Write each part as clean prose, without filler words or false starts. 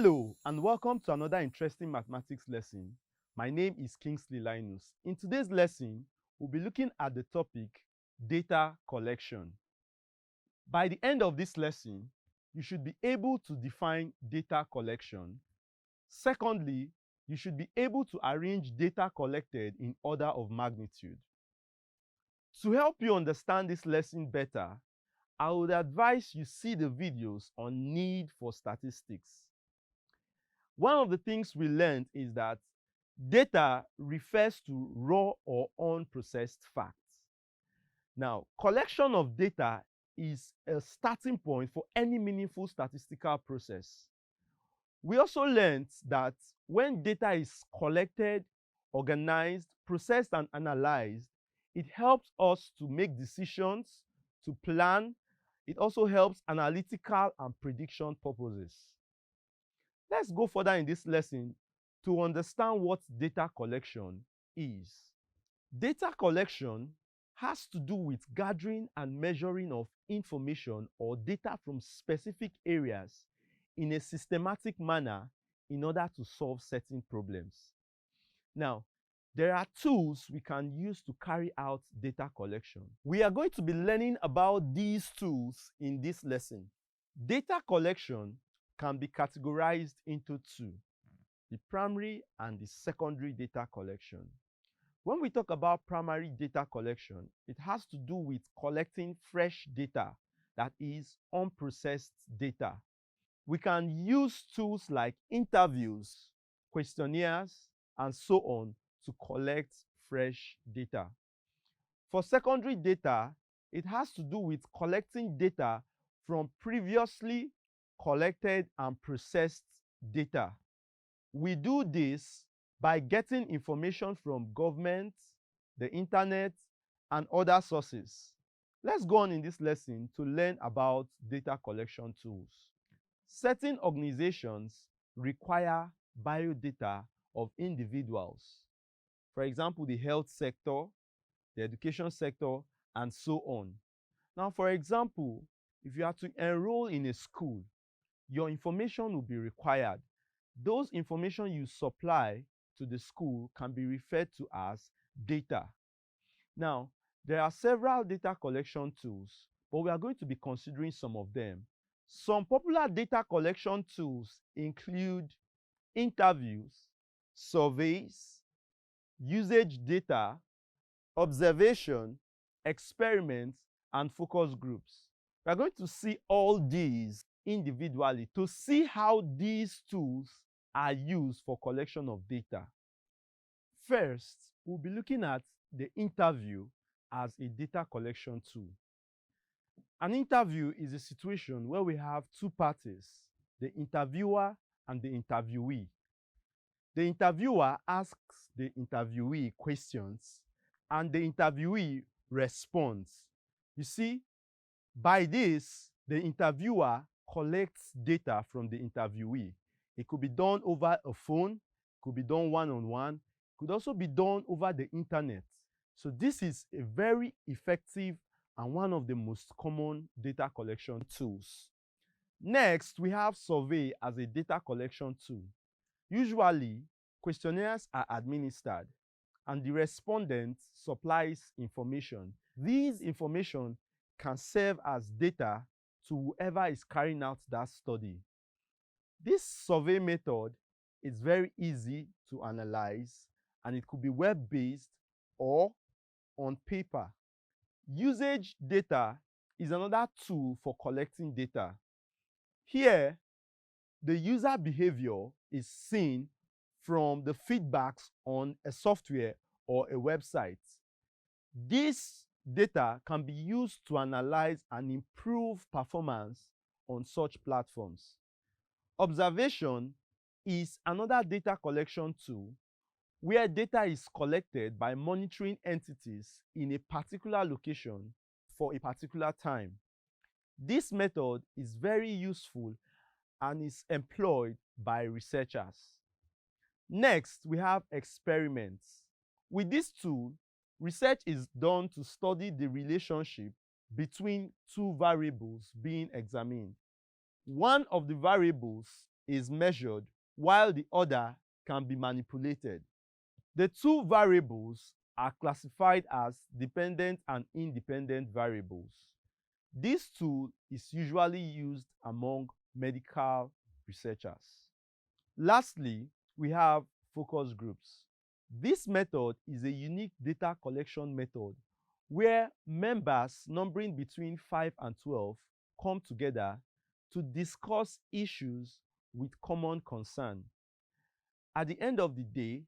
Hello and welcome to another interesting mathematics lesson. My name is Kingsley Linus. In today's lesson, we'll be looking at the topic data collection. By the end of this lesson, you should be able to define data collection. Secondly, you should be able to arrange data collected in order of magnitude. To help you understand this lesson better, I would advise you see the videos on need for statistics. One of the things we learned is that data refers to raw or unprocessed facts. Now, collection of data is a starting point for any meaningful statistical process. We also learned that when data is collected, organized, processed, and analyzed, it helps us to make decisions, to plan. It also helps analytical and prediction purposes. Let's go further in this lesson to understand what data collection is. Data collection has to do with gathering and measuring of information or data from specific areas in a systematic manner in order to solve certain problems. Now, there are tools we can use to carry out data collection. We are going to be learning about these tools in this lesson. Data collection can be categorized into two, the primary and the secondary data collection. When we talk about primary data collection, it has to do with collecting fresh data, that is unprocessed data. We can use tools like interviews, questionnaires, and so on to collect fresh data. For secondary data, it has to do with collecting data from previously collected and processed data. We do this by getting information from government, the internet, and other sources. Let's go on in this lesson to learn about data collection tools. Certain organizations require biodata of individuals. For example, the health sector, the education sector, and so on. Now, for example, if you are to enroll in a school, your information will be required. Those information you supply to the school can be referred to as data. Now, there are several data collection tools, but we are going to be considering some of them. Some popular data collection tools include interviews, surveys, usage data, observation, experiments, and focus groups. We are going to see all these individually to see how these tools are used for collection of data. First, we'll be looking at the interview as a data collection tool. An interview is a situation where we have two parties, the interviewer and the interviewee. The interviewer asks the interviewee questions and the interviewee responds. You see, by this, the interviewer collects data from the interviewee. It could be done over a phone, it could be done one-on-one, it could also be done over the internet. So this is a very effective and one of the most common data collection tools. Next, we have survey as a data collection tool. Usually, questionnaires are administered and the respondent supplies information. These information can serve as data to whoever is carrying out that study. This survey method is very easy to analyze and it could be web-based or on paper. Usage data is another tool for collecting data. Here, the user behavior is seen from the feedbacks on a software or a website. This data can be used to analyze and improve performance on such platforms. Observation is another data collection tool where data is collected by monitoring entities in a particular location for a particular time. This method is very useful and is employed by researchers. Next, we have experiments. With this tool, research is done to study the relationship between two variables being examined. One of the variables is measured while the other can be manipulated. The two variables are classified as dependent and independent variables. This tool is usually used among medical researchers. Lastly, we have focus groups. This method is a unique data collection method where members numbering between 5 and 12 come together to discuss issues with common concern. At the end of the day,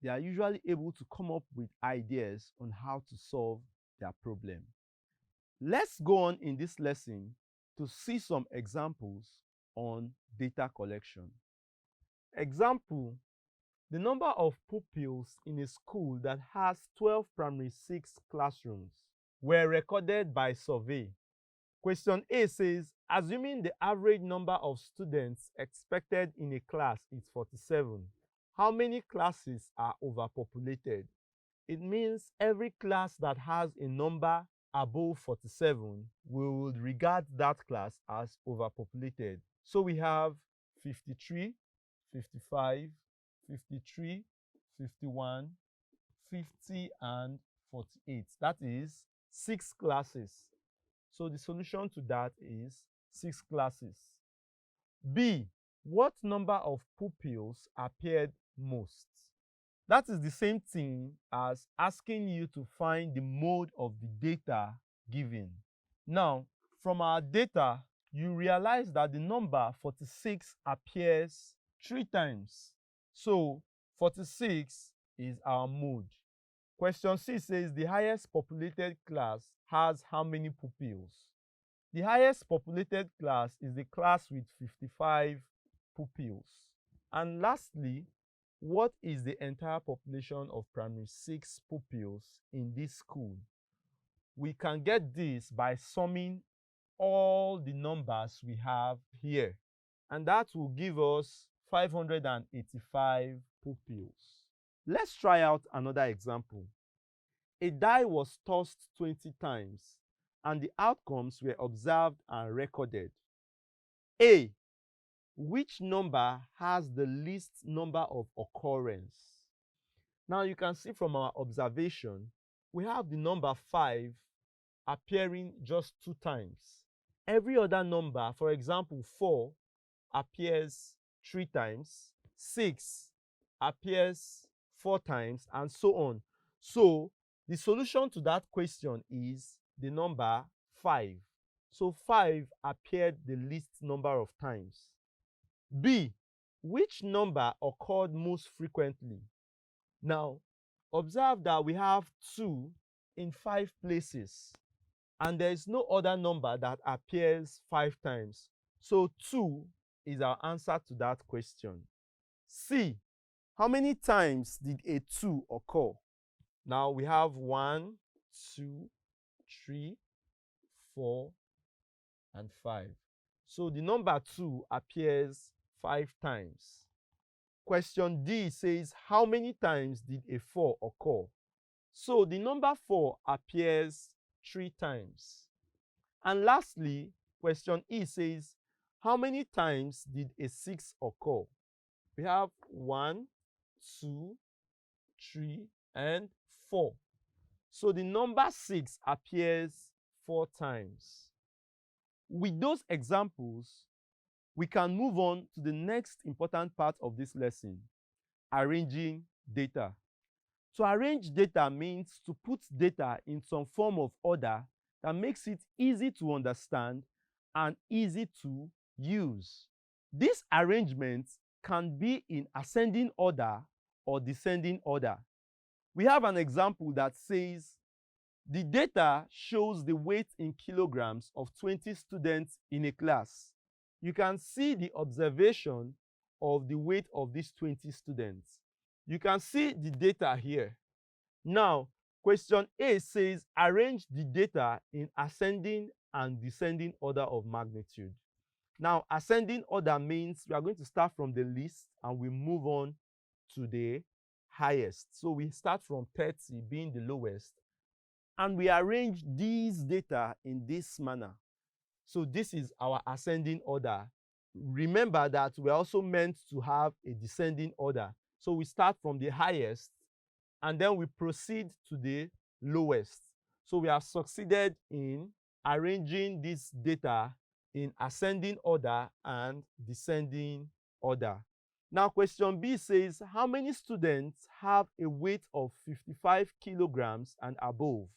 they are usually able to come up with ideas on how to solve their problem. Let's go on in this lesson to see some examples on data collection. Example: the number of pupils in a school that has 12 primary 6 classrooms were recorded by survey. Question A says, assuming the average number of students expected in a class is 47, how many classes are overpopulated? It means every class that has a number above 47, we would regard that class as overpopulated. So we have 53, 55, 53, 51, 50, and 48. That is 6 classes. So the solution to that is 6 classes. B, what number of pupils appeared most? That is the same thing as asking you to find the mode of the data given. Now, from our data, you realize that the number 46 appears 3 times. So 46 is our mode. Question C says the highest populated class has how many pupils? The highest populated class is the class with 55 pupils. And lastly, what is the entire population of primary 6 pupils in this school? We can get this by summing all the numbers we have here, and that will give us 585 pupils. Let's try out another example. A die was tossed 20 times and the outcomes were observed and recorded. A, which number has the least number of occurrence? Now you can see from our observation, we have the number 5 appearing just 2 times. Every other number, for example 4, appears 3 times, 6 appears 4 times, and so on. So the solution to that question is the number 5. So 5 appeared the least number of times. B, which number occurred most frequently? Now, observe that we have 2 in 5 places, and there is no other number that appears 5 times. So 2 is our answer to that question. C, how many times did a 2 occur? Now we have 1, 2, 3, 4, and 5. So the number 2 appears 5 times. Question D says, how many times did a 4 occur? So the number 4 appears 3 times. And lastly, question E says, how many times did a 6 occur? We have 1, 2, 3, and 4. So the number 6 appears 4 times. With those examples, we can move on to the next important part of this lesson, arranging data. To arrange data means to put data in some form of order that makes it easy to understand and easy to use. This arrangement can be in ascending order or descending order. We have an example that says the data shows the weight in kilograms of 20 students in a class. You can see the observation of the weight of these 20 students. You can see the data here. Now, question A says arrange the data in ascending and descending order of magnitude. Now, ascending order means we are going to start from the least and we move on to the highest. So we start from 30 being the lowest, and we arrange these data in this manner. So this is our ascending order. remember that we're also meant to have a descending order. So we start from the highest and then we proceed to the lowest. So we have succeeded in arranging this data in ascending order and descending order. Now, question B says, how many students have a weight of 55 kilograms and above?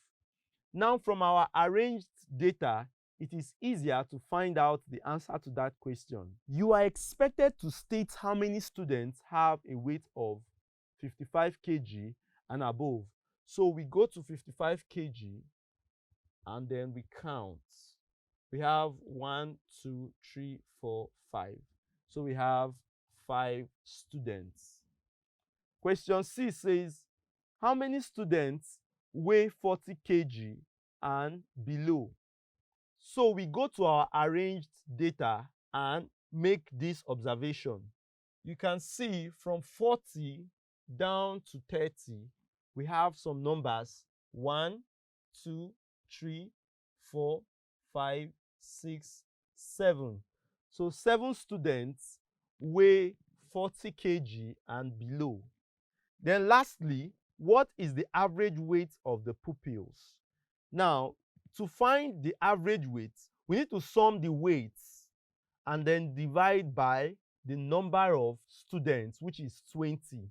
Now, from our arranged data, it is easier to find out the answer to that question. You are expected to state how many students have a weight of 55 kg and above. So we go to 55 kg and then we count. We have 1, 2, 3, 4, 5. So we have 5 students. Question C says, how many students weigh 40 kg and below? So we go to our arranged data and make this observation. You can see from 40 down to 30, we have some numbers: 1, 2, 3, 4, 5, 6, 7. So 7 students weigh 40 kg and below. Then lastly, what is the average weight of the pupils? Now, to find the average weight, we need to sum the weights and then divide by the number of students, which is 20.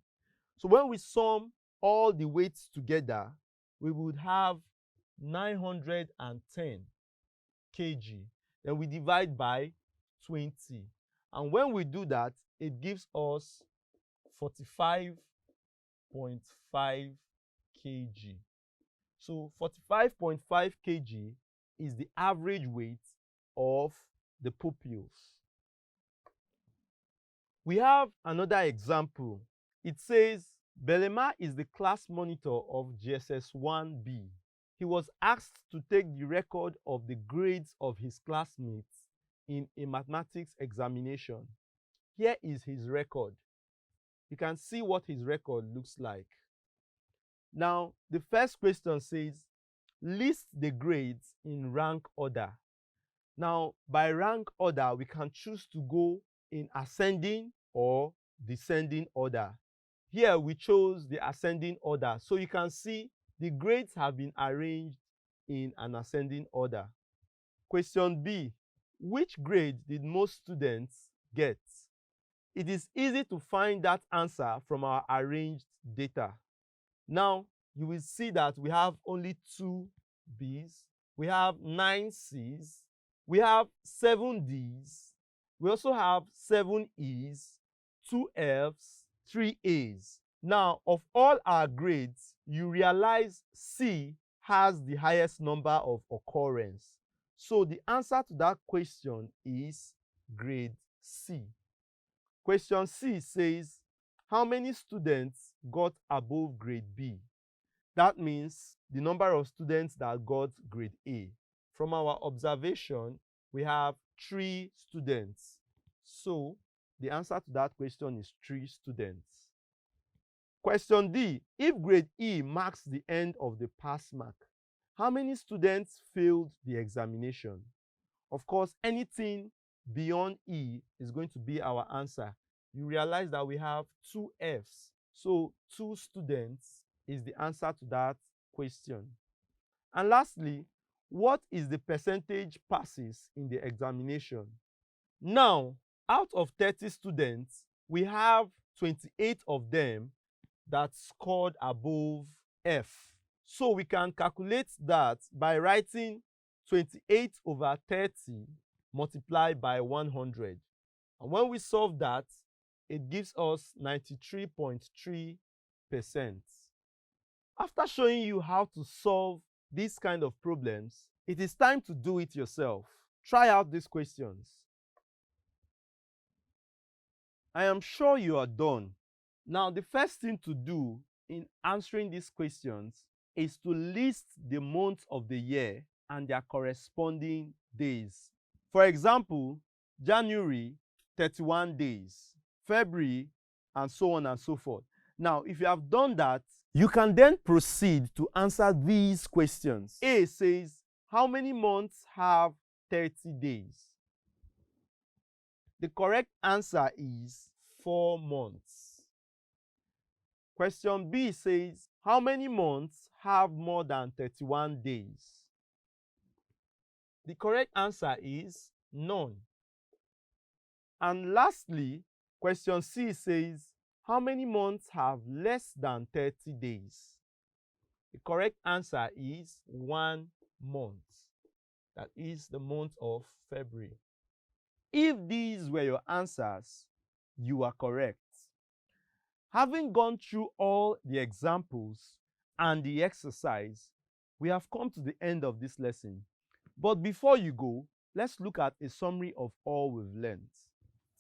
So when we sum all the weights together, we would have 910 kg. Then we divide by 20. And when we do that, it gives us 45.5 kg. So 45.5 kg is the average weight of the pupils. We have another example. It says, Belema is the class monitor of JSS 1B. He was asked to take the record of the grades of his classmates in a mathematics examination. Here is his record. You can see what his record looks like. Now, the first question says, list the grades in rank order. Now, by rank order, we can choose to go in ascending or descending order. Here, we chose the ascending order. So you can see the grades have been arranged in an ascending order. Question B, which grade did most students get? It is easy to find that answer from our arranged data. Now, you will see that we have only 2 B's, we have 9 C's, we have 7 D's, we also have 7 E's, 2 F's, 3 A's. Now, of all our grades, you realize C has the highest number of occurrence. So the answer to that question is grade C. Question C says, how many students got above grade B? That means the number of students that got grade A. From our observation, we have 3 students. So the answer to that question is 3 students. Question D, if grade E marks the end of the pass mark, how many students failed the examination? Of course, anything beyond E is going to be our answer. You realize that we have 2 F's. So 2 students is the answer to that question. And lastly, what is the percentage passes in the examination? Now, out of 30 students, we have 28 of them that scored above F. So we can calculate that by writing 28 over 30 multiplied by 100. And when we solve that, it gives us 93.3%. After showing you how to solve these kind of problems, it is time to do it yourself. Try out these questions. I am sure you are done. Now, the first thing to do in answering these questions is to list the months of the year and their corresponding days. For example, January, 31 days, February, and so on and so forth. Now, if you have done that, you can then proceed to answer these questions. A says, how many months have 30 days? The correct answer is 4 months. Question B says, how many months have more than 31 days? The correct answer is none. And lastly, question C says, how many months have less than 30 days? The correct answer is 1 month. That is the month of February. If these were your answers, you are correct. Having gone through all the examples and the exercise, we have come to the end of this lesson. But before you go, let's look at a summary of all we've learned.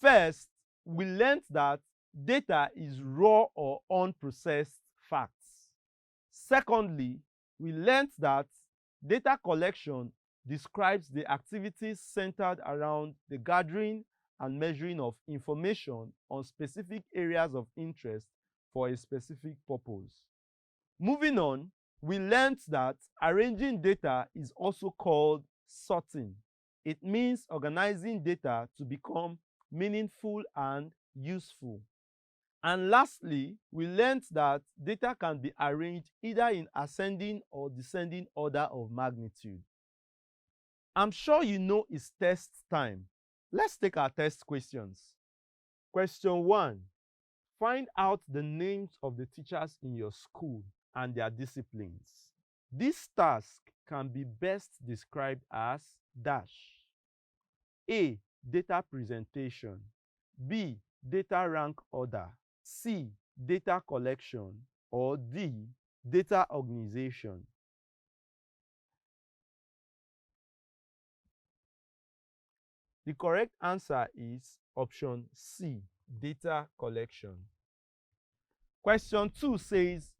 First, we learned that data is raw or unprocessed facts. Secondly, we learned that data collection describes the activities centered around the gathering and measuring of information on specific areas of interest for a specific purpose. Moving on, we learned that arranging data is also called sorting. It means organizing data to become meaningful and useful. And lastly, we learned that data can be arranged either in ascending or descending order of magnitude. I'm sure you know it's test time. Let's take our test questions. Question 1. Find out the names of the teachers in your school and their disciplines. This task can be best described as dash. A. Data presentation. B. Data rank order. C. Data collection. Or D. Data organization. The correct answer is option C, data collection. Question 2 says,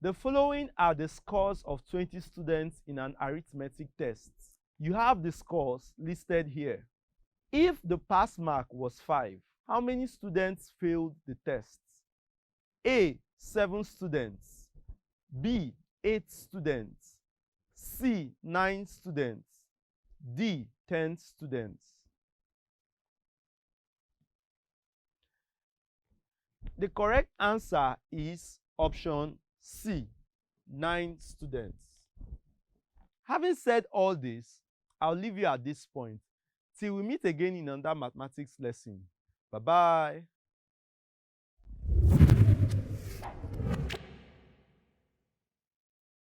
the following are the scores of 20 students in an arithmetic test. You have the scores listed here. If the pass mark was 5, how many students failed the test? A. 7 students. B. 8 students. C. 9 students. D. 10 students. The correct answer is option C, 9 students. Having said all this, I'll leave you at this point till we meet again in another mathematics lesson. Bye-bye.